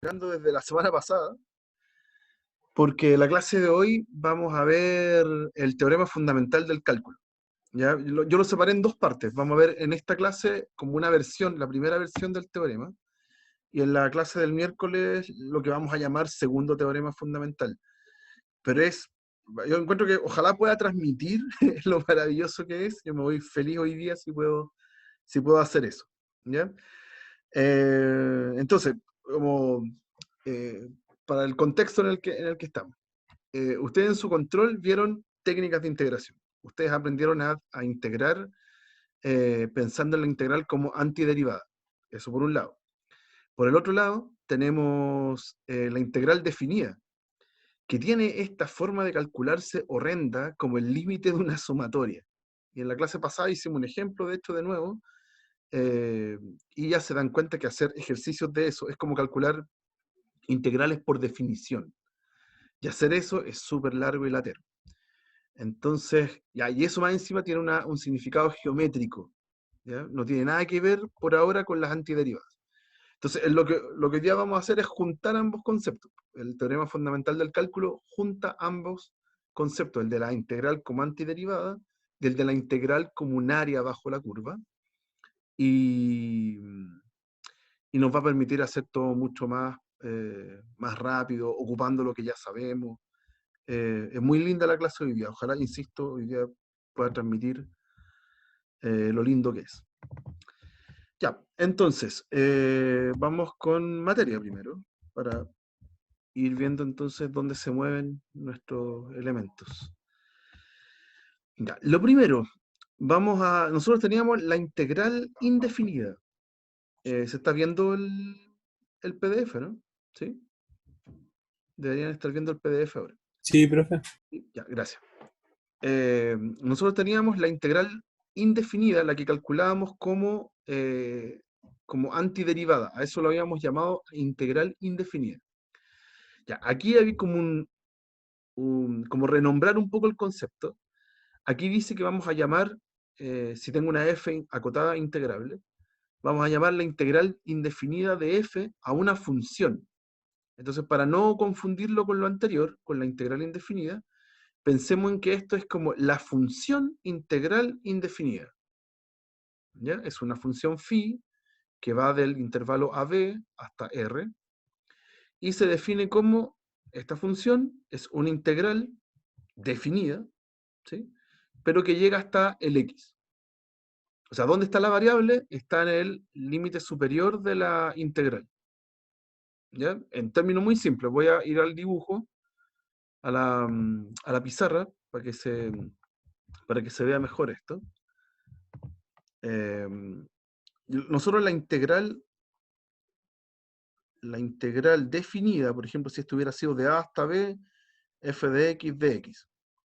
Esperando desde la semana pasada, porque la clase de hoy vamos a ver el teorema fundamental del cálculo. ¿Ya? Yo lo separé en dos partes. Vamos a ver en esta clase como una versión, la primera versión del teorema, y en la clase del miércoles lo que vamos a llamar segundo teorema fundamental. Pero yo encuentro que ojalá pueda transmitir lo maravilloso que es. Yo me voy feliz hoy día si puedo hacer eso. ¿Ya? Entonces, como eh, para el contexto en el que estamos. Ustedes en su control vieron técnicas de integración. Ustedes aprendieron a integrar pensando en la integral como antiderivada. Eso por un lado. Por el otro lado, tenemos la integral definida, que tiene esta forma de calcularse horrenda como el límite de una sumatoria. Y en la clase pasada hicimos un ejemplo, de hecho, de nuevo, y ya se dan cuenta que hacer ejercicios de eso es como calcular integrales por definición. Y hacer eso es súper largo y latero. Entonces, ya, y eso más encima tiene un significado geométrico, ¿ya? No tiene nada que ver por ahora con las antiderivadas. Entonces, lo que hoy día vamos a hacer es juntar ambos conceptos. El teorema fundamental del cálculo junta ambos conceptos, el de la integral como antiderivada y el de la integral como un área bajo la curva, y, y nos va a permitir hacer todo mucho más rápido, ocupando lo que ya sabemos. Es muy linda la clase hoy día. Ojalá, insisto, hoy día pueda transmitir lo lindo que es. Ya, entonces, vamos con materia primero, para ir viendo entonces dónde se mueven nuestros elementos. Ya, lo primero, nosotros teníamos la integral indefinida. Se está viendo el PDF, ¿no? ¿Sí? Deberían estar viendo el PDF ahora. Sí, profe. Ya, gracias. Nosotros teníamos la integral indefinida, la que calculábamos como antiderivada. A eso lo habíamos llamado integral indefinida. Ya, aquí hay como renombrar un poco el concepto. Aquí dice que vamos a llamar, si tengo una f acotada integrable, vamos a llamar la integral indefinida de f a una función. Entonces, para no confundirlo con lo anterior, con la integral indefinida, pensemos en que esto es como la función integral indefinida. ¿Ya? Es una función phi que va del intervalo AB hasta R y se define como esta función es una integral definida, ¿sí? Pero que llega hasta el x. O sea, ¿dónde está la variable? Está en el límite superior de la integral. ¿Ya? En términos muy simples, voy a ir al dibujo, a la pizarra, para que se vea mejor esto. Nosotros la integral definida, por ejemplo, si esto hubiera sido de a hasta b, f de x dx.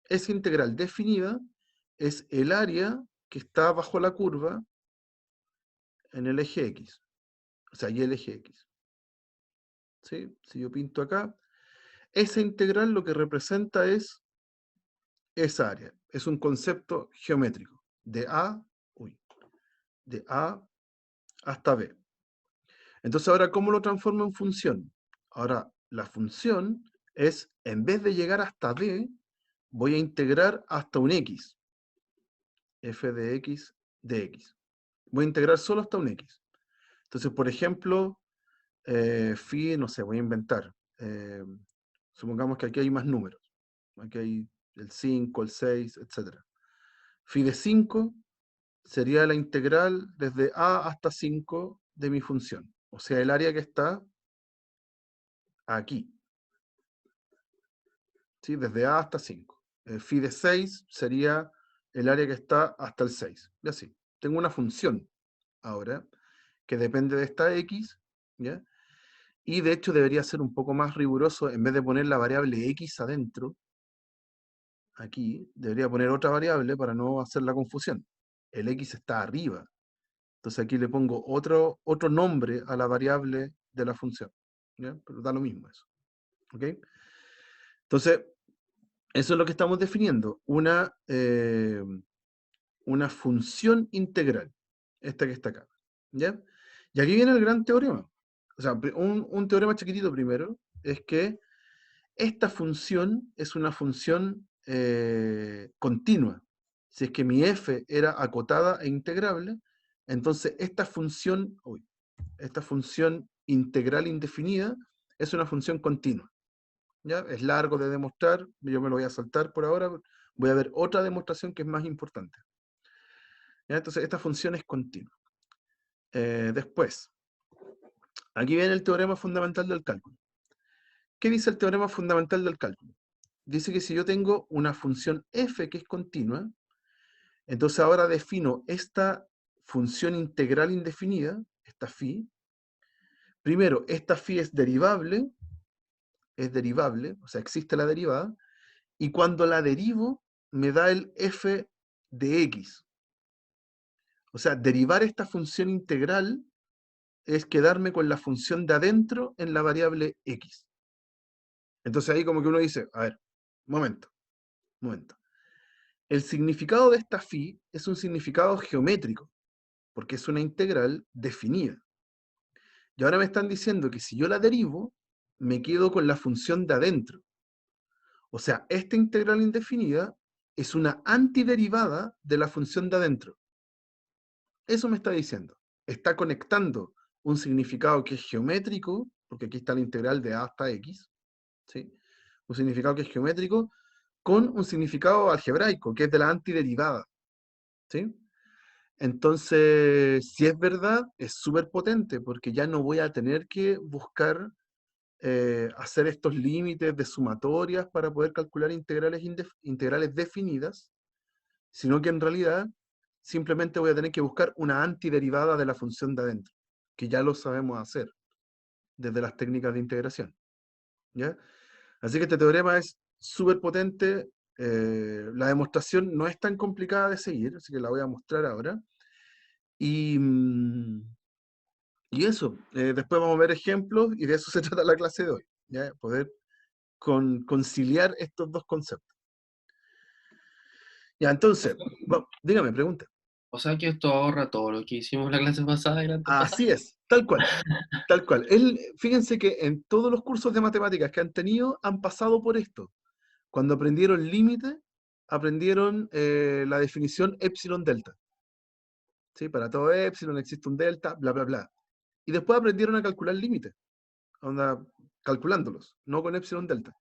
Esa integral definida es el área que está bajo la curva en el eje x. O sea, y el eje x. ¿Sí? Si yo pinto acá, esa integral lo que representa es esa área. Es un concepto geométrico. De A hasta B. Entonces, ahora, ¿cómo lo transformo en función? Ahora, la función es, en vez de llegar hasta B, voy a integrar hasta un x. F de x de x. Voy a integrar solo hasta un x. Entonces, por ejemplo, phi, no sé, voy a inventar. Supongamos que aquí hay más números. Aquí hay el 5, el 6, etc. Phi de 5 sería la integral desde a hasta 5 de mi función. O sea, el área que está aquí. ¿Sí? Desde a hasta 5. Phi de 6 sería el área que está hasta el 6. Y así. Tengo una función ahora que depende de esta x, ¿ya? Y de hecho debería ser un poco más riguroso, en vez de poner la variable x adentro, aquí, debería poner otra variable para no hacer la confusión. El x está arriba. Entonces aquí le pongo otro nombre a la variable de la función. ¿Ya? Pero da lo mismo eso. ¿Ok? Entonces, eso es lo que estamos definiendo. Una función integral. Esta que está acá. ¿Ya? Y aquí viene el gran teorema. o sea, un teorema chiquitito primero, es que esta función es una función continua. Si es que mi f era acotada e integrable, entonces esta función integral indefinida es una función continua. ¿Ya? Es largo de demostrar, yo me lo voy a saltar por ahora, voy a ver otra demostración que es más importante. ¿Ya? Entonces, esta función es continua. Después, aquí viene el teorema fundamental del cálculo. ¿Qué dice el teorema fundamental del cálculo? Dice que si yo tengo una función f que es continua, entonces ahora defino esta función integral indefinida, esta phi. Primero, esta phi es derivable, o sea, existe la derivada, y cuando la derivo, me da el f de x. O sea, derivar esta función integral es quedarme con la función de adentro en la variable x. Entonces ahí como que uno dice, a ver, momento. El significado de esta phi es un significado geométrico, porque es una integral definida. Y ahora me están diciendo que si yo la derivo, me quedo con la función de adentro. O sea, esta integral indefinida es una antiderivada de la función de adentro. Eso me está diciendo. Está conectando un significado que es geométrico, porque aquí está la integral de a hasta x, ¿sí? Un significado que es geométrico, con un significado algebraico, que es de la antiderivada, ¿sí? Entonces, si es verdad, es súper potente, porque ya no voy a tener que buscar hacer estos límites de sumatorias para poder calcular integrales definidas, sino que en realidad simplemente voy a tener que buscar una antiderivada de la función de adentro, que ya lo sabemos hacer desde las técnicas de integración. ¿Ya? Así que este teorema es súper potente. La demostración no es tan complicada de seguir, así que la voy a mostrar ahora. Y, y eso, después vamos a ver ejemplos y de eso se trata la clase de hoy. ¿Ya? Poder conciliar estos dos conceptos. Ya, entonces, dígame, pregunta. O sea que esto ahorra todo lo que hicimos la clase pasada y la antes pasada. Así es, tal cual. Tal cual. Fíjense que en todos los cursos de matemáticas que han tenido han pasado por esto. Cuando aprendieron límite, aprendieron la definición epsilon delta. ¿Sí? Para todo epsilon existe un delta, bla, bla, bla. Y después aprendieron a calcular límites, calculándolos, no con epsilon delta.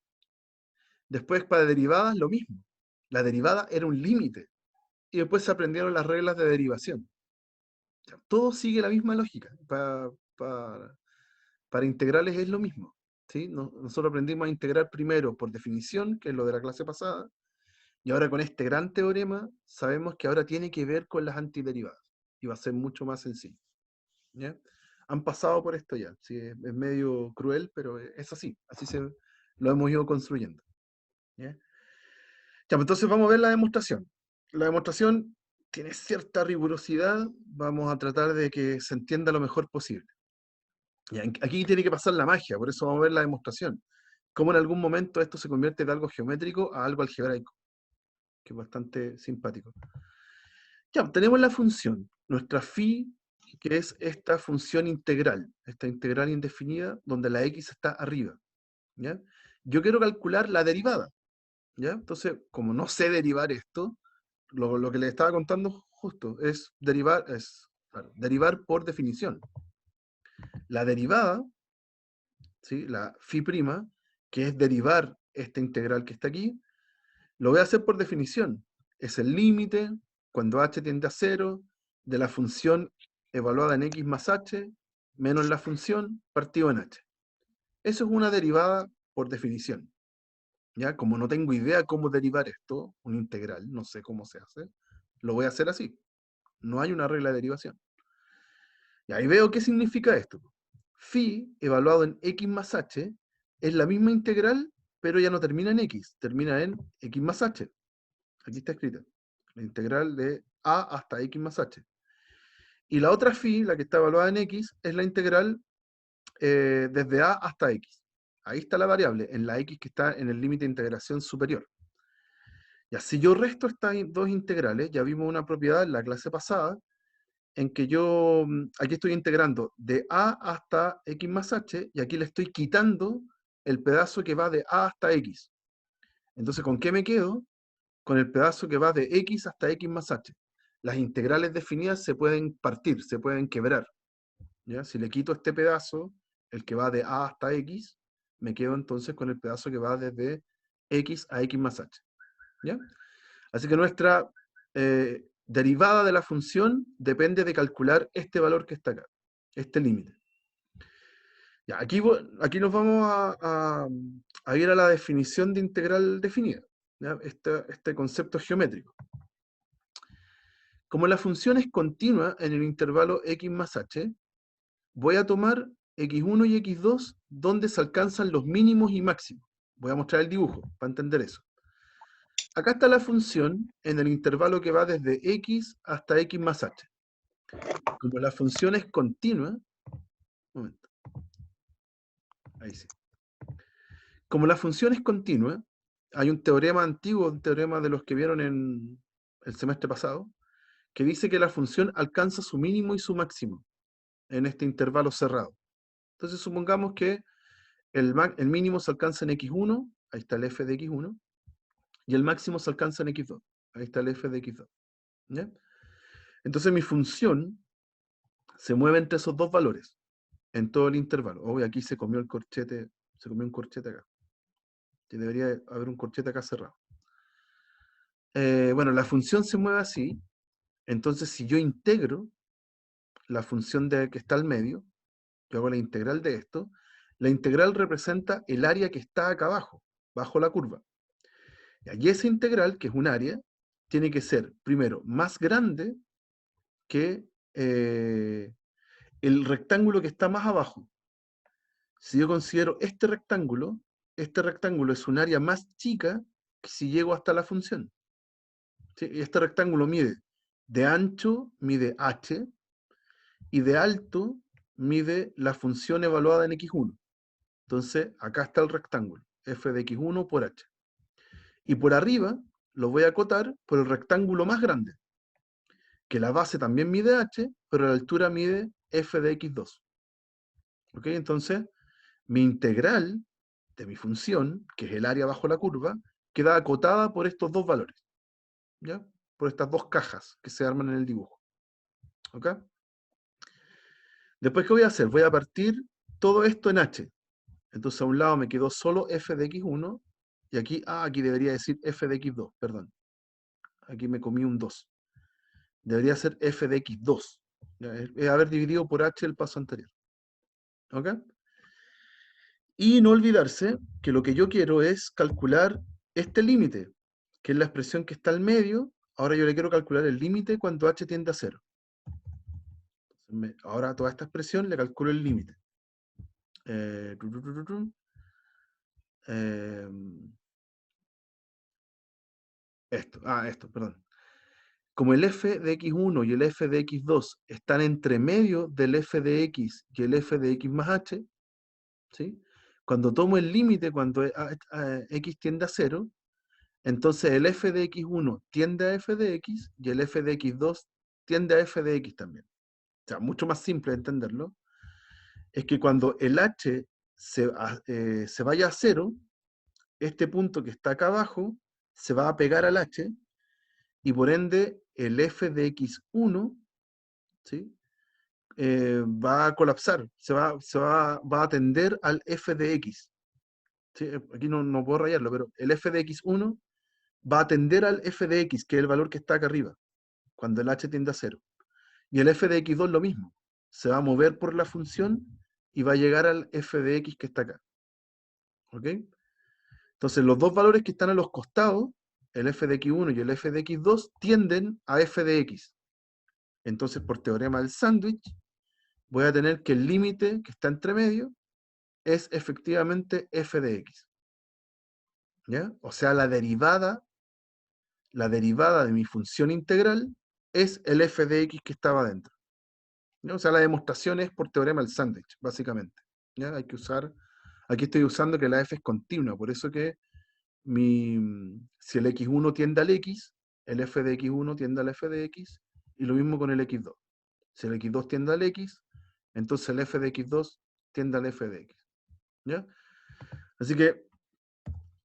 Después para derivadas lo mismo. La derivada era un límite. Y después se aprendieron las reglas de derivación. O sea, todo sigue la misma lógica. Para integrales es lo mismo. ¿Sí? Nosotros aprendimos a integrar primero por definición, que es lo de la clase pasada, y ahora con este gran teorema sabemos que ahora tiene que ver con las antiderivadas, y va a ser mucho más sencillo. ¿Ya? Han pasado por esto ya, ¿sí? Es medio cruel, pero es así lo hemos ido construyendo. ¿Ya? Ya, pues entonces vamos a ver la demostración. La demostración tiene cierta rigurosidad, vamos a tratar de que se entienda lo mejor posible. Ya, aquí tiene que pasar la magia, por eso vamos a ver la demostración. Cómo en algún momento esto se convierte de algo geométrico a algo algebraico, que es bastante simpático. Ya, tenemos la función, nuestra phi, que es esta función integral, esta integral indefinida, donde la x está arriba. ¿Ya? Yo quiero calcular la derivada. ¿Ya? Entonces, como no sé derivar esto, lo que les estaba contando justo es derivar por definición. La derivada, ¿sí? La phi prima, que es derivar esta integral que está aquí, lo voy a hacer por definición. Es el límite, cuando h tiende a 0, de la función evaluada en x más h, menos la función partido en h. Eso es una derivada por definición. ¿Ya? Como no tengo idea cómo derivar esto, un integral, no sé cómo se hace, lo voy a hacer así. No hay una regla de derivación. Y ahí veo qué significa esto. Phi, evaluado en x más h, es la misma integral, pero ya no termina en x, termina en x más h. Aquí está escrita. La integral de a hasta x más h. Y la otra phi, la que está evaluada en x, es la integral desde a hasta x. Ahí está la variable, en la x que está en el límite de integración superior. Y así yo resto estas dos integrales, ya vimos una propiedad en la clase pasada, en que yo aquí estoy integrando de a hasta x más h, y aquí le estoy quitando el pedazo que va de a hasta x. Entonces, ¿con qué me quedo? Con el pedazo que va de x hasta x más h. Las integrales definidas se pueden partir, se pueden quebrar. ¿Ya? Si le quito este pedazo, el que va de a hasta x, me quedo entonces con el pedazo que va desde x a x más h. ¿Ya? Así que nuestra derivada de la función depende de calcular este valor que está acá, este límite. Ya, aquí nos vamos a ir a la definición de integral definida, ¿ya? Este concepto geométrico. Como la función es continua en el intervalo x más h, voy a tomar x1 y x2 donde se alcanzan los mínimos y máximos. Voy a mostrar el dibujo para entender eso. Acá está la función en el intervalo que va desde x hasta x más h. Como la función es continua, un momento, ahí sí. Como la función es continua, hay un teorema antiguo, un teorema de los que vieron en el semestre pasado, que dice que la función alcanza su mínimo y su máximo en este intervalo cerrado. Entonces supongamos que el mínimo se alcanza en x1, ahí está el f de x1, y el máximo se alcanza en x2, ahí está el f de x2. ¿Ya? Entonces mi función se mueve entre esos dos valores, en todo el intervalo. Obvio, aquí se comió el corchete, se comió un corchete acá. Que debería haber un corchete acá cerrado. Bueno, la función se mueve así, entonces si yo integro la función que está al medio, yo hago la integral de esto, la integral representa el área que está acá abajo, bajo la curva. Y esa integral, que es un área, tiene que ser, primero, más grande que el rectángulo que está más abajo. Si yo considero este rectángulo es un área más chica que si llego hasta la función. ¿Sí? Y este rectángulo mide de ancho, mide h, y de alto mide la función evaluada en x1. Entonces, acá está el rectángulo, f de x1 por h. Y por arriba lo voy a acotar por el rectángulo más grande, que la base también mide h, pero la altura mide f de x2. ¿Ok? Entonces, mi integral de mi función, que es el área bajo la curva, queda acotada por estos dos valores, ¿ya? Por estas dos cajas que se arman en el dibujo. ¿Ok? Después, ¿qué voy a hacer? Voy a partir todo esto en h. Entonces, a un lado me quedó solo f de x1, y aquí, aquí debería decir f de x2, perdón. Aquí me comí un 2. Debería ser f de x2. Es haber dividido por h el paso anterior. ¿Ok? Y no olvidarse que lo que yo quiero es calcular este límite, que es la expresión que está al medio. Ahora yo le quiero calcular el límite cuando h tiende a 0. Ahora a toda esta expresión le calculo el límite. Esto, perdón. Como el f de x1 y el f de x2 están entre medio del f de x y el f de x más h, ¿sí? Cuando tomo el límite, cuando x tiende a 0, entonces el f de x1 tiende a f de x y el f de x2 tiende a f de x también. O sea, mucho más simple de entenderlo. Es que cuando el h se vaya a 0, este punto que está acá abajo se va a pegar al h, y por ende el f de x1, ¿sí? Va a colapsar, va a tender al f de x. ¿Sí? Aquí no puedo rayarlo, pero el f de x1 va a tender al f de x, que es el valor que está acá arriba, cuando el h tiende a 0. Y el f de x2 lo mismo, se va a mover por la función y va a llegar al f de x que está acá. ¿Ok? Entonces los dos valores que están a los costados, el f de x1 y el f de x2, tienden a f de x. Entonces, por teorema del sándwich, voy a tener que el límite que está entre medio es efectivamente f de x. ¿Ya? O sea, la derivada de mi función integral es el f de x que estaba dentro. ¿Ya? O sea, la demostración es por teorema del sándwich, básicamente. ¿Ya? Hay que usar, aquí estoy usando que la f es continua, por eso que si el x1 tiende al x, el f de x1 tiende al f de x, y lo mismo con el x2. Si el x2 tiende al x, entonces el f de x2 tiende al f de x. ¿Ya? Así que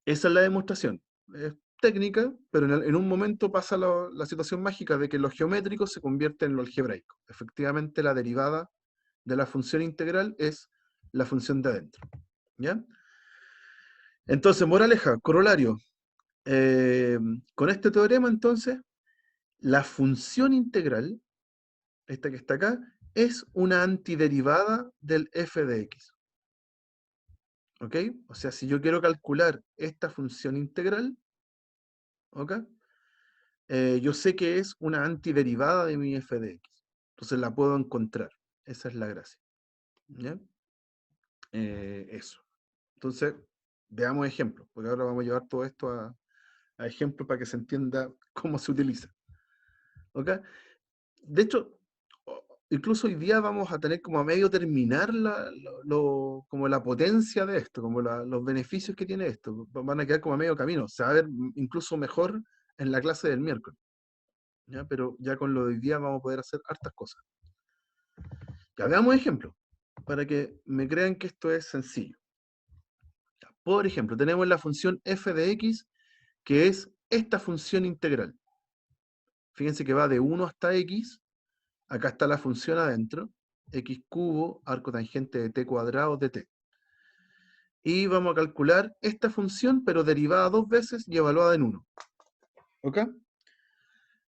esa es la demostración. Es técnica, pero en un momento pasa la situación mágica de que lo geométrico se convierte en lo algebraico. Efectivamente, la derivada de la función integral es la función de adentro. ¿Ya? Entonces, moraleja, corolario. Con este teorema, entonces, la función integral, esta que está acá, es una antiderivada del f de x. ¿Ok? O sea, si yo quiero calcular esta función integral, ¿ok? Yo sé que es una antiderivada de mi f de x. Entonces la puedo encontrar. Esa es la gracia. ¿Ya? Eso. Entonces, veamos ejemplos, porque ahora vamos a llevar todo esto a ejemplos para que se entienda cómo se utiliza. ¿Ok? De hecho, incluso hoy día vamos a tener como a medio terminar como la potencia de esto, como los beneficios que tiene esto. Van a quedar como a medio camino. Se va a ver incluso mejor en la clase del miércoles. ¿Ya? Pero ya con lo de hoy día vamos a poder hacer hartas cosas. Ya veamos ejemplos, para que me crean que esto es sencillo. Ya, por ejemplo, tenemos la función f de x, que es esta función integral. Fíjense que va de 1 hasta x. Acá está la función adentro, x cubo, arco tangente de t cuadrado de t. Y vamos a calcular esta función, pero derivada 2 veces y evaluada en 1. ¿Ok?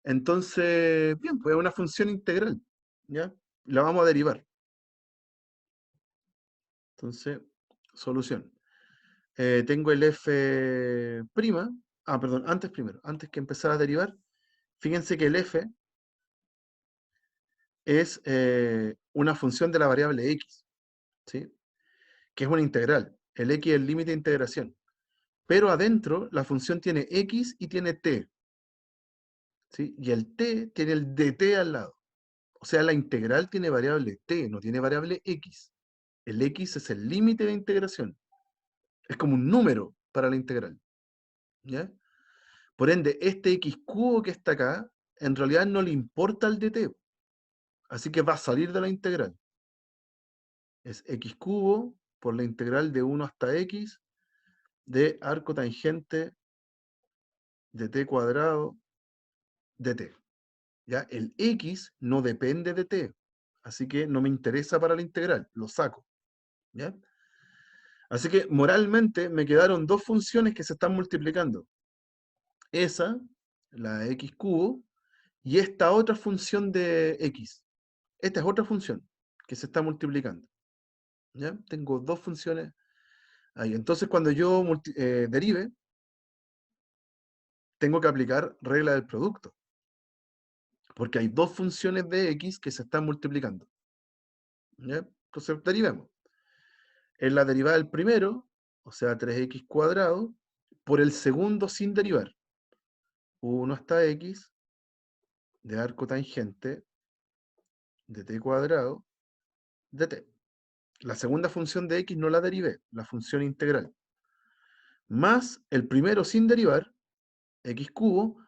Entonces, bien, pues es una función integral. ¿Ya? La vamos a derivar. Entonces, solución. Tengo el f'. Perdón, antes que empezar a derivar, fíjense que el f es una función de la variable x, ¿sí? Que es una integral. El x es el límite de integración. Pero adentro la función tiene x y tiene t, ¿sí? Y el t tiene el dt al lado. O sea, la integral tiene variable t, no tiene variable x. El x es el límite de integración. Es como un número para la integral. ¿Ya? Por ende, este x cubo que está acá, en realidad no le importa el dt. Así que va a salir de la integral. Es x cubo por la integral de 1 hasta x de arco tangente de t cuadrado de t. ¿Ya? El x no depende de t, así que no me interesa para la integral, lo saco. ¿Ya? Así que moralmente me quedaron dos funciones que se están multiplicando. Esa, la x cubo, y esta otra función de x. Esta es otra función que se está multiplicando. ¿Ya? Tengo dos funciones ahí. Entonces cuando yo derive, tengo que aplicar regla del producto. Porque hay dos funciones de x que se están multiplicando. ¿Ya? Entonces derivemos. Es la derivada del primero, o sea 3x cuadrado, por el segundo sin derivar. 1 hasta x de arco tangente de t cuadrado de t. La segunda función de x no la derivé, la función integral. Más el primero sin derivar, x cubo,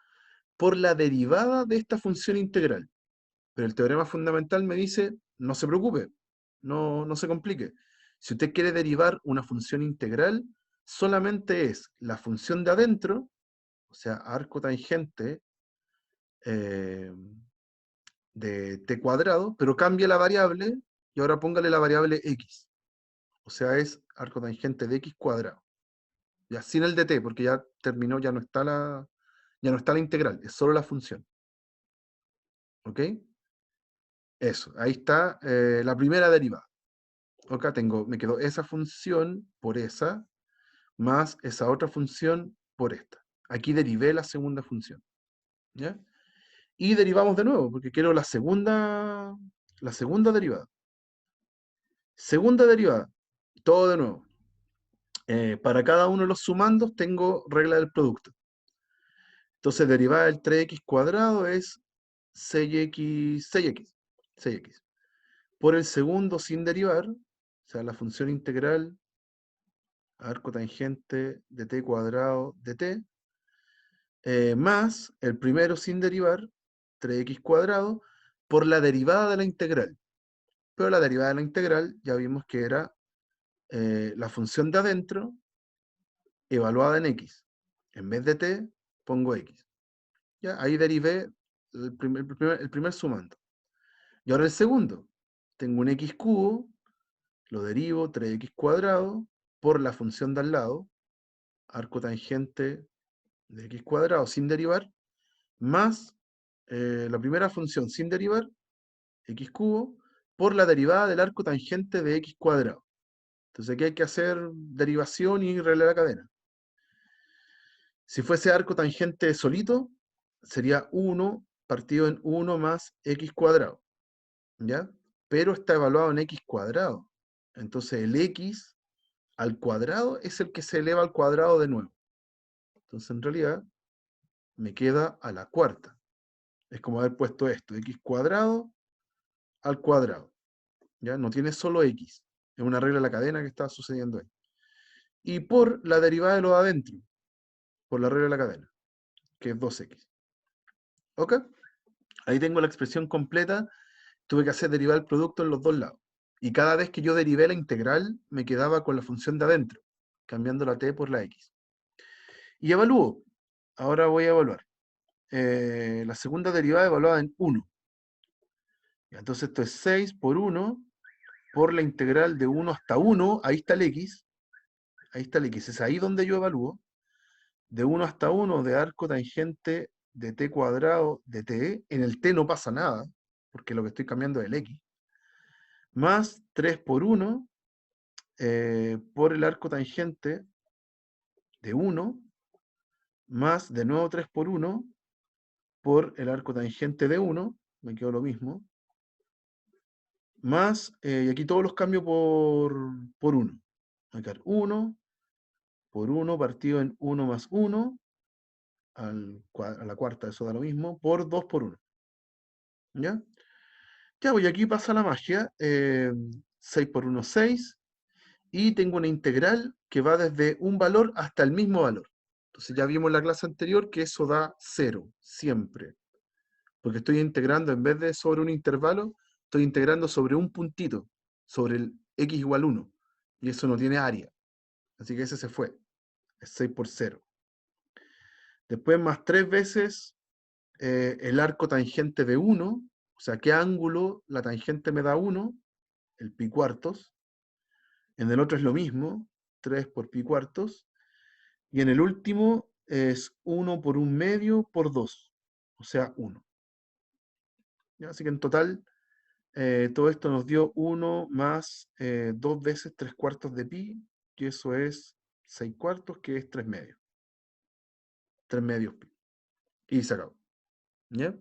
por la derivada de esta función integral. Pero el teorema fundamental me dice, no se preocupe, no se complique. Si usted quiere derivar una función integral, solamente es la función de adentro, o sea, arco tangente eh, de t cuadrado, pero cambia la variable y ahora póngale la variable x. O sea, es arco tangente de x cuadrado. Ya sin el dt, porque ya terminó, ya no está la integral, es solo la función. ¿Ok? Eso, ahí está la primera derivada. Acá me quedó esa función por esa, más esa otra función por esta. Aquí derivé la segunda función. ¿Ya? Y derivamos de nuevo, porque quiero la segunda derivada. Segunda derivada, todo de nuevo. Para cada uno de los sumandos tengo regla del producto. Entonces, derivada del 3x cuadrado es 6x. Por el segundo sin derivar, o sea, la función integral arco tangente de t cuadrado de t, más el primero sin derivar, 3x cuadrado, por la derivada de la integral. Pero la derivada de la integral ya vimos que era la función de adentro evaluada en x. En vez de t, pongo x. ¿Ya? Ahí derivé el primer sumando. Y ahora el segundo. Tengo un x cubo, lo derivo 3x cuadrado por la función de al lado, arco tangente de x cuadrado sin derivar, más la primera función sin derivar, x cubo, por la derivada del arco tangente de x cuadrado. Entonces aquí hay que hacer derivación y regla la cadena. Si fuese arco tangente solito, sería 1 partido en 1 más x cuadrado, ¿ya? Pero está evaluado en x cuadrado. Entonces el x al cuadrado es el que se eleva al cuadrado de nuevo. Entonces en realidad me queda a la cuarta. Es como haber puesto esto, x cuadrado al cuadrado. ¿Ya? No tiene solo x. Es una regla de la cadena que está sucediendo ahí. Y por la derivada de lo de adentro, por la regla de la cadena, que es 2x. ¿Ok? Ahí tengo la expresión completa. Tuve que hacer derivar el producto en los dos lados. Y cada vez que yo derivé la integral, me quedaba con la función de adentro, cambiando la t por la x. Y evalúo. Ahora voy a evaluar. La segunda derivada evaluada en 1. Entonces esto es 6 por 1 por la integral de 1 hasta 1. Ahí está el x. Ahí está el x. Es ahí donde yo evalúo. De 1 hasta 1 de arco tangente de t cuadrado de t. En el t no pasa nada, porque lo que estoy cambiando es el x. Más 3 por 1 por el arco tangente de 1, más de nuevo 3 por 1 por el arco tangente de 1, me quedó lo mismo, más, y aquí todos los cambio por 1. Va a quedar 1 por 1 partido en 1 más 1, a la cuarta eso da lo mismo, por 2 por 1. ¿Ya? Ya, pues aquí pasa la magia. 6 por 1, 6. Y tengo una integral que va desde un valor hasta el mismo valor. Entonces ya vimos en la clase anterior que eso da 0, siempre. Porque estoy integrando, en vez de sobre un intervalo, estoy integrando sobre un puntito, sobre el x igual 1. Y eso no tiene área. Así que ese se fue. Es 6 por 0. Después más 3 veces el arco tangente de 1. O sea, ¿qué ángulo la tangente me da 1? El pi cuartos. En el otro es lo mismo, 3 por pi cuartos. Y en el último es 1 por 1 medio por 2, o sea, 1. ¿Ya? Así que en total, todo esto nos dio 1 más 2 veces 3 cuartos de pi, que eso es 6 cuartos, que es 3 medios. 3 medios pi. Y se acabó. ¿Ya?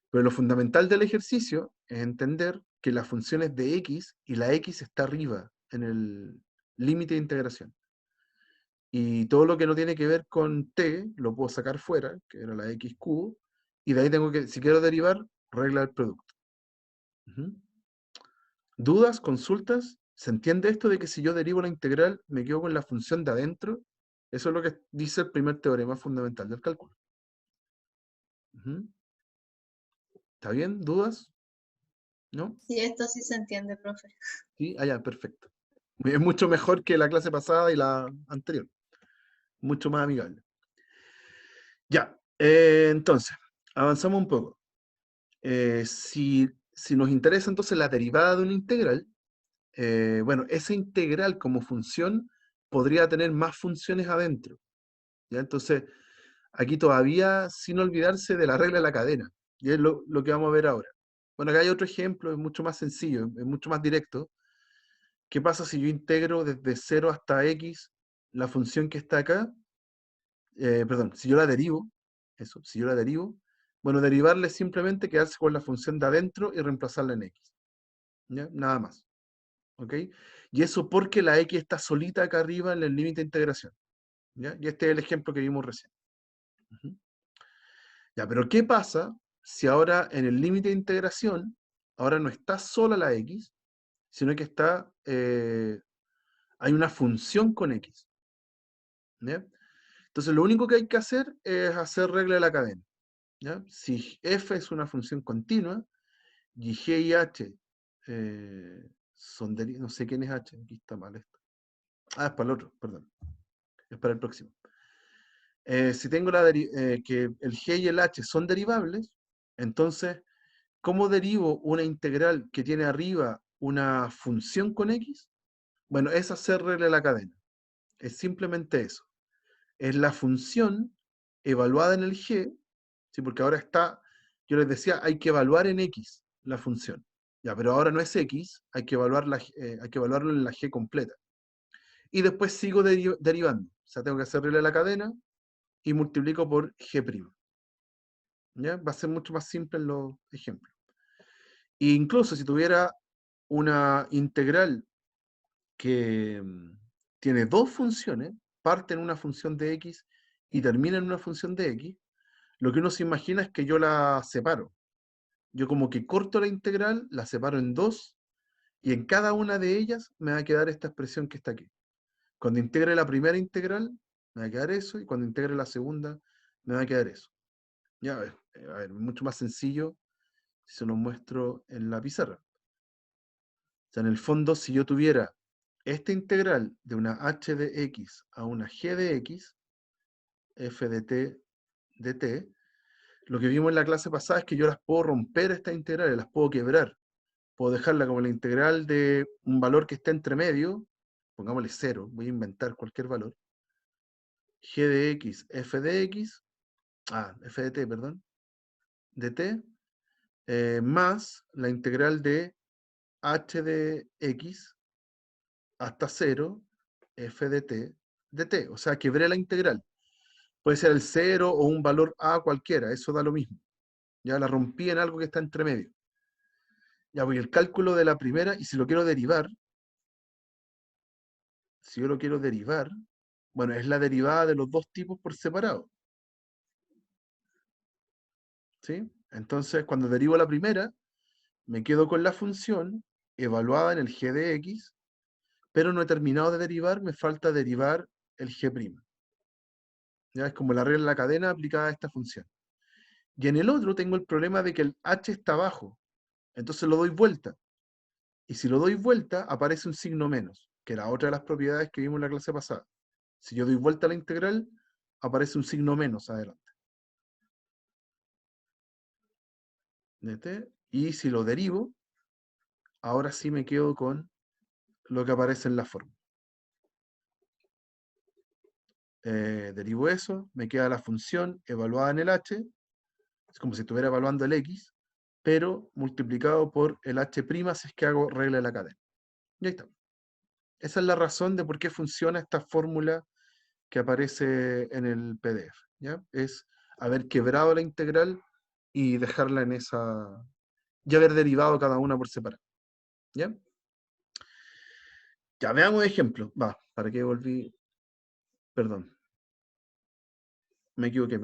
Pero lo fundamental del ejercicio es entender que las funciones de x y la x está arriba en el límite de integración. Y todo lo que no tiene que ver con t, lo puedo sacar fuera, que era la x cubo, y de ahí tengo que, si quiero derivar, regla del producto. ¿Dudas? ¿Consultas? ¿Se entiende esto de que si yo derivo la integral, me quedo con la función de adentro? Eso es lo que dice el primer teorema fundamental del cálculo. ¿Está bien? ¿Dudas? ¿No? Sí, esto sí se entiende, profe. Sí, ya, perfecto. Es mucho mejor que la clase pasada y la anterior. Mucho más amigable. Ya, entonces, avanzamos un poco. Si nos interesa entonces la derivada de una integral, bueno, esa integral como función podría tener más funciones adentro. ¿Ya? Entonces, aquí todavía sin olvidarse de la regla de la cadena. Y es lo que vamos a ver ahora. Bueno, acá hay otro ejemplo, es mucho más sencillo, es mucho más directo. ¿Qué pasa si yo integro desde 0 hasta x la función que está acá? Perdón, si yo la derivo, si yo la derivo, bueno, derivarle es simplemente quedarse con la función de adentro y reemplazarla en x. ¿Ya? Nada más. ¿Ok? Y eso porque la x está solita acá arriba en el límite de integración. ¿Ya? Y este es el ejemplo que vimos recién. Ya, pero ¿qué pasa si ahora en el límite de integración, ahora no está sola la x, sino que está, hay una función con x? ¿Ya? Entonces lo único que hay que hacer es hacer regla de la cadena. ¿Ya? Si f es una función continua y G y H son derivables, no sé quién es H, aquí está mal esto. Ah, es para el otro, perdón. Es para el próximo. Si tengo que el G y el H son derivables, entonces, ¿cómo derivo una integral que tiene arriba una función con X? Bueno, es hacerle la cadena. Es simplemente eso. Es la función evaluada en el G, ¿sí? Porque ahora está, yo les decía, hay que evaluar en X la función. Ya, pero ahora no es X, hay que evaluarlo en la G completa. Y después sigo derivando. O sea, tengo que hacerle la cadena y multiplico por G'. ¿Ya? Va a ser mucho más simple en los ejemplos. E incluso si tuviera una integral que tiene dos funciones, parte en una función de X y termina en una función de X, lo que uno se imagina es que yo la separo. Yo como que corto la integral, la separo en dos, y en cada una de ellas me va a quedar esta expresión que está aquí. Cuando integre la primera integral, me va a quedar eso, y cuando integre la segunda, me va a quedar eso. Ya, a ver, mucho más sencillo si se lo muestro en la pizarra. O sea, en el fondo, si yo tuviera esta integral de una h de x a una g de x, f de t de t, lo que vimos en la clase pasada es que yo las puedo romper estas integrales, las puedo quebrar. Puedo dejarla como la integral de un valor que está entre medio, pongámosle 0, voy a inventar cualquier valor, g de x, f de x, f de t, perdón, de t, más la integral de h de x hasta 0, f de t. O sea, quebré la integral. Puede ser el 0 o un valor a cualquiera, eso da lo mismo. Ya la rompí en algo que está entre medio. Ya voy el cálculo de la primera, y si lo quiero derivar, si yo lo quiero derivar, bueno, es la derivada de los dos tipos por separado. ¿Sí? Entonces, cuando derivo la primera, me quedo con la función evaluada en el g de x, pero no he terminado de derivar, me falta derivar el g'. Ya es como la regla de la cadena aplicada a esta función. Y en el otro tengo el problema de que el h está abajo, entonces lo doy vuelta. Y si lo doy vuelta, aparece un signo menos, que era otra de las propiedades que vimos en la clase pasada. Si yo doy vuelta a la integral, aparece un signo menos adelante. De t, y si lo derivo, ahora sí me quedo con lo que aparece en la forma. Derivo eso, me queda la función evaluada en el h, es como si estuviera evaluando el x, pero multiplicado por el h' si es que hago regla de la cadena. Y ahí está. Esa es la razón de por qué funciona esta fórmula que aparece en el PDF. ¿Ya? Es haber quebrado la integral y dejarla en esa... y haber derivado cada una por separado. ¿Ya? Ya, veamos ejemplo. Va, ¿para qué volví? Perdón. Me equivoqué.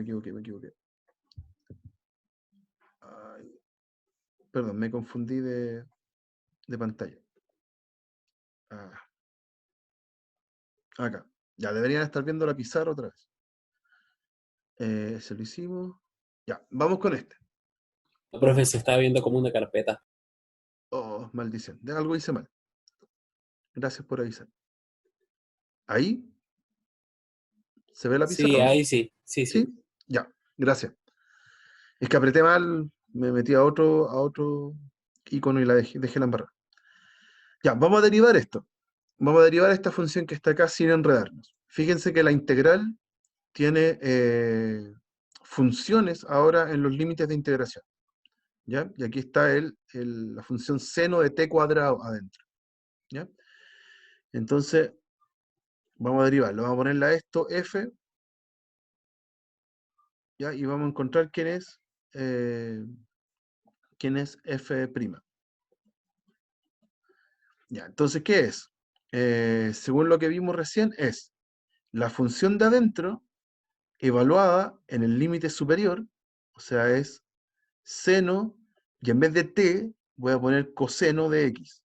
Ay, perdón, me confundí de pantalla. Acá. Ya, deberían estar viendo la pizarra otra vez. Se lo hicimos. Ya, vamos con este. Profe, se está viendo como una carpeta. Oh, maldición. De algo hice mal. Gracias por avisar. ¿Ahí? ¿Se ve la pizarra Sí, o no? ahí sí. Sí, sí. ¿Sí? Ya, gracias. Es que apreté mal, me metí a otro icono y la dejé la embarrada. Ya, vamos a derivar esto. Vamos a derivar esta función que está acá sin enredarnos. Fíjense que la integral tiene funciones ahora en los límites de integración. ¿Ya? Y aquí está la función seno de t cuadrado adentro. ¿Ya? Entonces, vamos a derivarlo. Vamos a ponerle a esto f, ¿ya? Y vamos a encontrar quién es f'. Ya, entonces, ¿qué es? Según lo que vimos recién, es la función de adentro evaluada en el límite superior, o sea, es seno, y en vez de t, voy a poner coseno de x,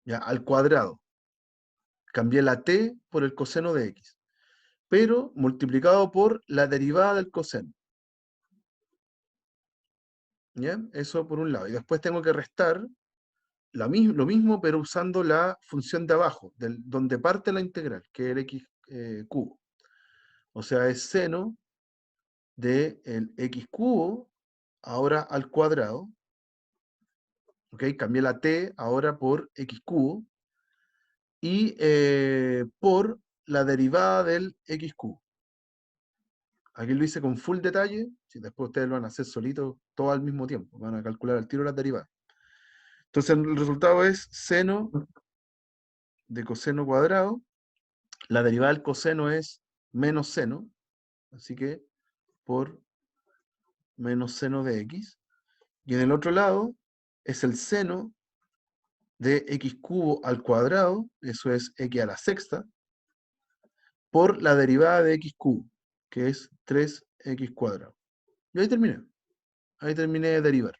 ya, al cuadrado. Cambié la t por el coseno de x, pero multiplicado por la derivada del coseno. ¿Ya? Eso por un lado. Y después tengo que restar lo mismo, pero usando la función de abajo, donde parte la integral, que es el x cubo. O sea, es seno del x cubo, ahora al cuadrado. ¿Ok? Cambié la t ahora por x cubo. Y por la derivada del x cubo. Aquí lo hice con full detalle. Si después ustedes lo van a hacer solitos todo al mismo tiempo. Van a calcular al tiro las derivadas. Entonces el resultado es seno de coseno cuadrado. La derivada del coseno es menos seno. Así que por menos seno de x. Y en el otro lado es el seno de x cubo al cuadrado. Eso es x a la sexta. Por la derivada de x cubo, que es 3x cuadrado. Y ahí terminé. Ahí terminé de derivar.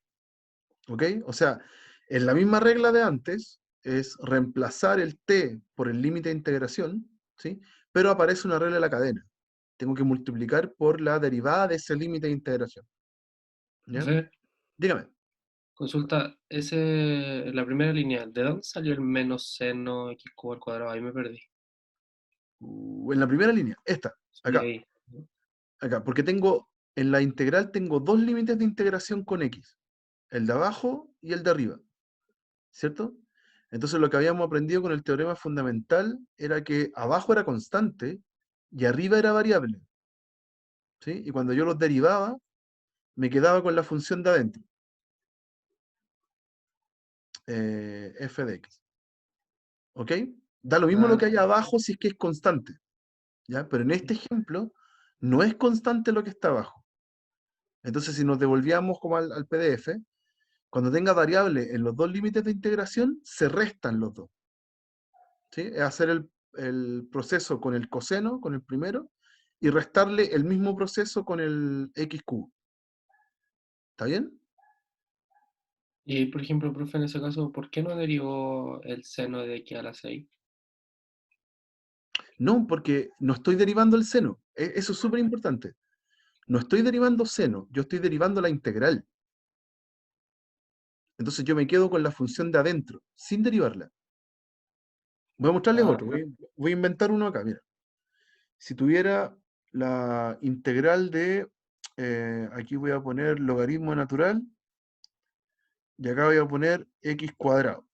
¿Ok? O sea, en la misma regla de antes, es reemplazar el t por el límite de integración, ¿sí? Pero aparece una regla de la cadena. Tengo que multiplicar por la derivada de ese límite de integración. ¿Ya? Profe, Dígame. consulta, la primera línea, ¿de dónde salió el menos seno x cubo al cuadrado? Ahí me perdí. En la primera línea, esta, Sí, acá, ahí. acá, porque en la integral tengo dos límites de integración con x, el de abajo y el de arriba, ¿cierto? Entonces lo que habíamos aprendido con el teorema fundamental era que abajo era constante y arriba era variable, ¿sí? Y cuando yo los derivaba, me quedaba con la función de adentro, f de x, ¿ok? Da lo mismo lo Ah, que hay abajo si es que es constante, ¿ya? Pero en este ejemplo no es constante lo que está abajo. Entonces si nos devolvíamos como al PDF, cuando tenga variable en los dos límites de integración, se restan los dos, ¿sí? Es hacer el proceso con el coseno, con el primero, y restarle el mismo proceso con el x cubo. ¿Está bien? y por ejemplo, profe, en ese caso, ¿por qué no derivó el seno de x a la 6? No, porque no estoy derivando el seno. Eso es súper importante. No estoy derivando seno, yo estoy derivando la integral. Entonces yo me quedo con la función de adentro, sin derivarla. Voy a mostrarles Ah, otro. Voy a inventar uno acá, mira. Si tuviera la integral de, aquí voy a poner logaritmo natural, y acá voy a poner x cuadrado.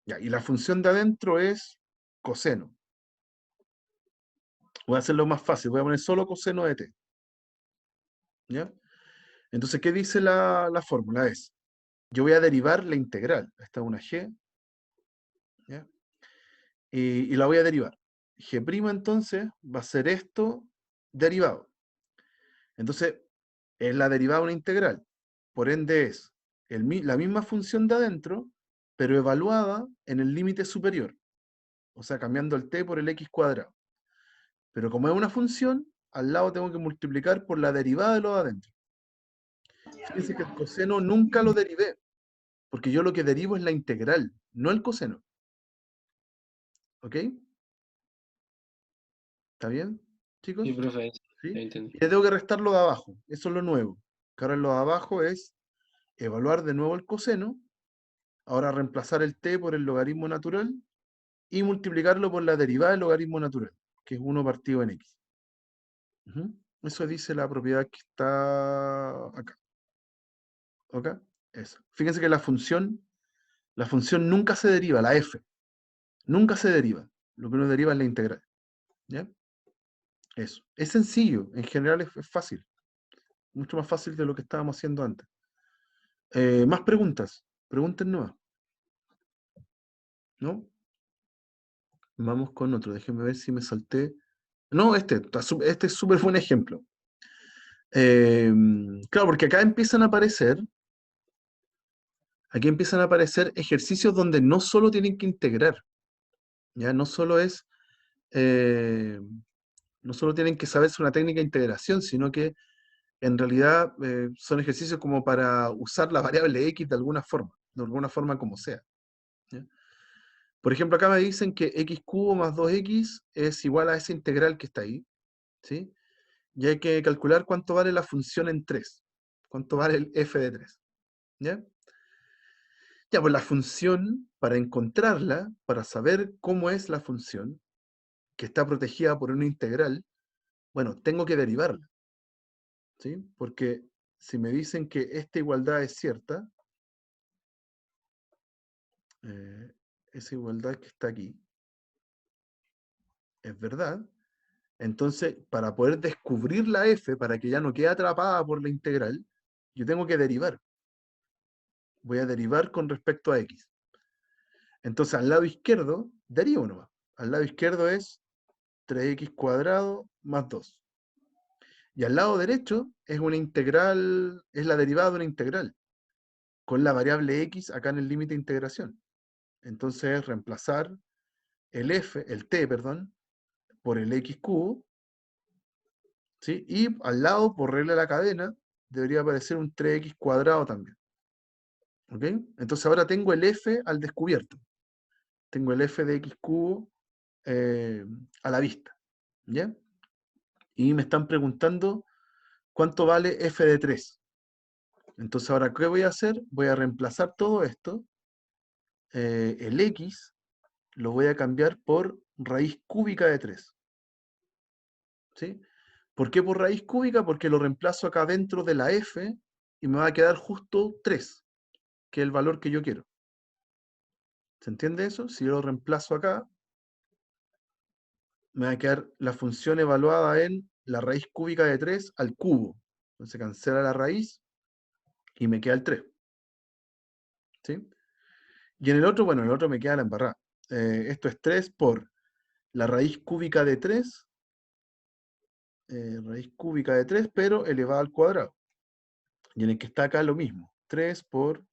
Ya, y la función de adentro es coseno. Voy a hacerlo más fácil, voy a poner solo coseno de t. ¿Ya? Entonces, ¿qué dice la fórmula? Es, yo voy a derivar la integral. Esta es una g, ¿ya? Y la voy a derivar. G' entonces va a ser esto derivado. Entonces, es la derivada de una integral. Por ende es la misma función de adentro, pero evaluada en el límite superior. O sea, cambiando el t por el x cuadrado. Pero como es una función, al lado tengo que multiplicar por la derivada de lo de adentro. Fíjense que el coseno nunca lo derivé, porque yo lo que derivo es la integral, no el coseno. ¿Ok? ¿Está bien, sí, chicos? profe, ¿Sí? ya entendí. Y le tengo que restar lo de abajo. Eso es lo nuevo. Que ahora lo de abajo es evaluar de nuevo el coseno, ahora reemplazar el t por el logaritmo natural y multiplicarlo por la derivada del logaritmo natural, que es 1 partido en x. Ujú. Eso dice la propiedad que está acá. ¿Ok? Eso. Fíjense que la función nunca se deriva, la f. Nunca se deriva. Lo que uno deriva es la integral. ¿Ya? Eso. Es sencillo. En general es fácil. Mucho más fácil de lo que estábamos haciendo antes. Más preguntas. Pregunten nomás. ¿No? Vamos con otro. Déjenme ver si me salté. No, este es súper buen ejemplo. Claro, porque aquí empiezan a aparecer ejercicios donde no solo tienen que integrar, ya no solo eh, no solo tienen que saberse una técnica de integración, sino que en realidad son ejercicios como para usar la variable x de alguna forma como sea. ¿Ya? Por ejemplo, acá me dicen que x cubo más 2x es igual a esa integral que está ahí, ¿sí? Y hay que calcular cuánto vale la función en 3, cuánto vale el f de 3. ¿Ya? Ya, pues la función, para encontrarla, para saber cómo es la función, que está protegida por una integral, bueno, tengo que derivarla, ¿sí? Porque si me dicen que esta igualdad es cierta, esa igualdad que está aquí es verdad, entonces para poder descubrir la f, para que ya no quede atrapada por la integral, yo tengo que derivar. Voy a derivar con respecto a x. Entonces al lado izquierdo, derivo nomás. Al lado izquierdo es 3x cuadrado más 2. Y al lado derecho es una integral, es la derivada de una integral, con la variable x acá en el límite de integración. Entonces es reemplazar el t, perdón, por el x cubo, ¿sí? Y al lado, por regla de la cadena, debería aparecer un 3x cuadrado también. ¿Ok? Entonces ahora tengo el f al descubierto. Tengo el f de x cubo a la vista. ¿Ya? Y me están preguntando cuánto vale f de 3. Entonces ahora, ¿qué voy a hacer? Voy a reemplazar todo esto. El x lo voy a cambiar por raíz cúbica de 3. ¿Sí? ¿Por qué por raíz cúbica? Porque lo reemplazo acá dentro de la f y me va a quedar justo 3, que es el valor que yo quiero. ¿Se entiende eso? Si yo lo reemplazo acá, me va a quedar la función evaluada en la raíz cúbica de 3 al cubo. Entonces cancela la raíz y me queda el 3. ¿Sí? Y en el otro, bueno, en el otro me queda la embarrada. Esto es 3 por la raíz cúbica de 3, raíz cúbica de 3, pero elevada al cuadrado. Y en el que está acá lo mismo. 3 por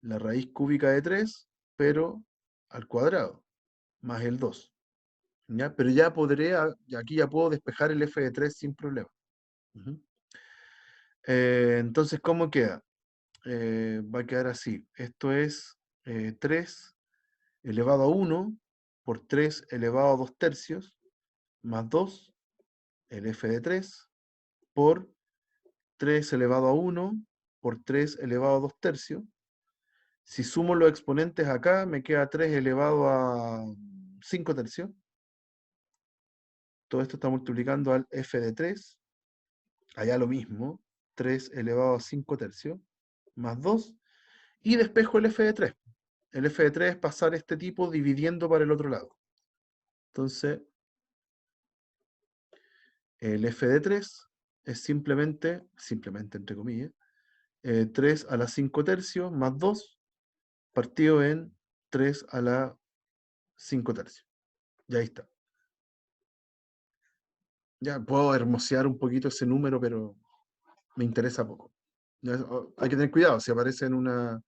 la raíz cúbica de 3, pero al cuadrado, más el 2. ¿Ya? Pero ya podré, aquí ya puedo despejar el f de 3 sin problema. Entonces, ¿cómo queda? Va a quedar así. Esto es 3 elevado a 1 por 3 elevado a 2 tercios, más 2, el f de 3, por 3 elevado a 1 por 3 elevado a 2 tercios. Si sumo los exponentes acá, me queda 3 elevado a 5 tercios. Todo esto está multiplicando al f de 3. Allá lo mismo, 3 elevado a 5 tercios, más 2. Y despejo el f de 3. El f de 3 es pasar este tipo dividiendo para el otro lado. Entonces, el f de 3 es simplemente entre comillas, 3 a la 5 tercios más 2 partido en 3 a la 5 tercios. Y ahí está. Ya puedo hermosear un poquito ese número, pero me interesa poco. Hay que tener cuidado, si aparece en una...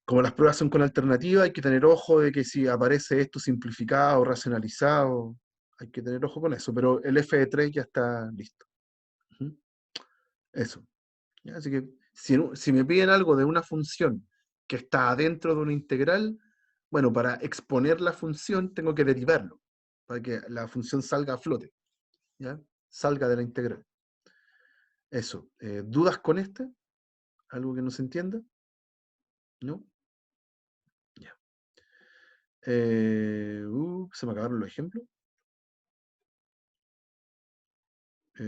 Como las pruebas son con alternativa, hay que tener ojo de que si aparece esto simplificado, racionalizado, hay que tener ojo con eso, pero el f de 3 ya está listo. Eso. ¿Ya? Así que si me piden algo de una función que está adentro de una integral, bueno, para exponer la función tengo que derivarlo, para que la función salga a flote, ¿ya? Salga de la integral. Eso. ¿Dudas con este? ¿Algo que no se entienda? ¿No? Ya. Se me acabaron los ejemplos.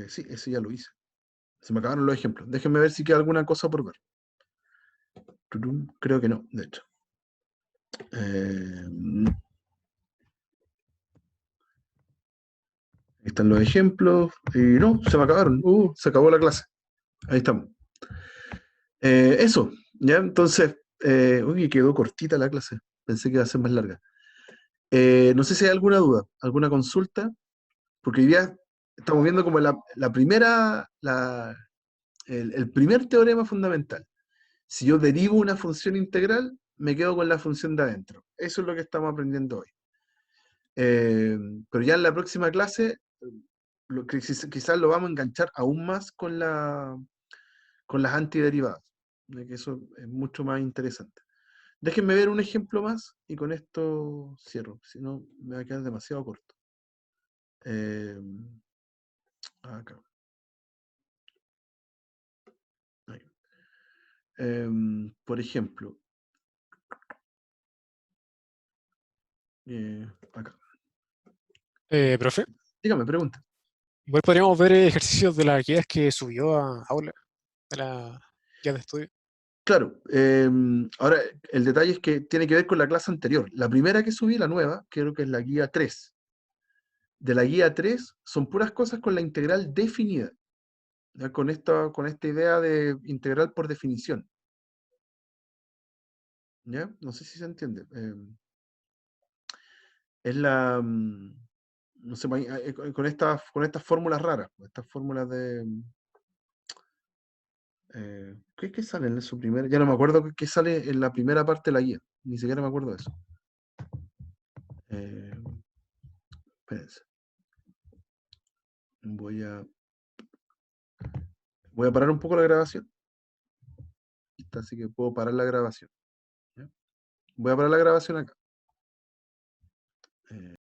Sí, ese ya lo hice. Se me acabaron los ejemplos. Déjenme ver si queda alguna cosa por ver. Creo que no, de hecho. Ahí están los ejemplos. Y no, se me acabaron. Se acabó la clase. Ahí estamos. Eso, ¿ya? Entonces, uy, quedó cortita la clase. Pensé que iba a ser más larga. No sé si hay alguna duda, alguna consulta, porque hoy día estamos viendo como la primera, el primer teorema fundamental. Si yo derivo una función integral, me quedo con la función de adentro. Eso es lo que estamos aprendiendo hoy. Pero ya en la próxima clase, quizás lo vamos a enganchar aún más con las antiderivadas, de que eso es mucho más interesante. Déjenme ver un ejemplo más y con esto cierro, si no me va a quedar demasiado corto. Acá. Ahí. Por ejemplo, acá. Profe, Dígame, pregunta. igual podríamos ver ejercicios de las guías que subió a Aula, de la guía de estudio. Claro, ahora el detalle es que tiene que ver con la clase anterior. La primera que subí, la nueva, creo que es la guía 3. De la guía 3 son puras cosas con la integral definida, ¿ya? Con esta idea de integral por definición. ¿Ya? No sé si se entiende. Es la... no sé, con estas fórmulas raras, estas fórmulas de... ¿qué sale en su primera? Ya no me acuerdo qué sale en la primera parte de la guía. Ni siquiera me acuerdo de eso. Espérense. Voy a parar un poco la grabación. Así que puedo parar la grabación. ¿Ya? Voy a parar la grabación acá.